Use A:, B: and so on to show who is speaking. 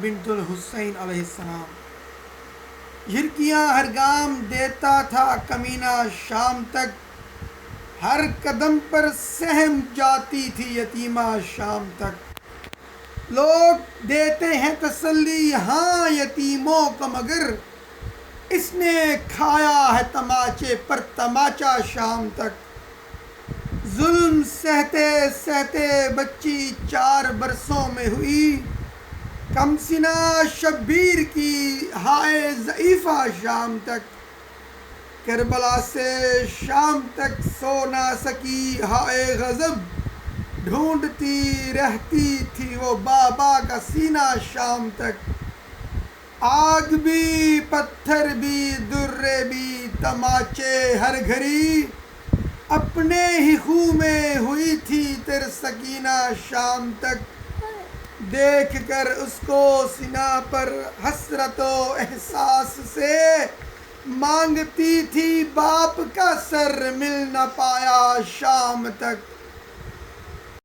A: بنت الحسین علیہ السلام. جھرکیاں ہر گام دیتا تھا کمینہ شام تک، ہر قدم پر سہم جاتی تھی یتیمہ شام تک. لوگ دیتے ہیں تسلی یہاں یتیموں کو، مگر اس نے کھایا ہے تماچے پر تماچا شام تک. ظلم سہتے سہتے بچی 4 برسوں میں ہوئی، کم سنہ شبیر کی ہائے ضعیفہ شام تک. کربلا سے شام تک سو نہ سکی ہائے غضب، ڈھونڈتی رہتی تھی وہ بابا کا سینہ شام تک. آگ بھی پتھر بھی درے بھی تماچے ہر گھڑی، اپنے ہی خوں میں ہوئی تھی تر سکینہ شام تک. دیکھ کر اس کو سینہ پر حسرت و احساس سے، مانگتی تھی باپ کا سر مل نہ پایا شام تک.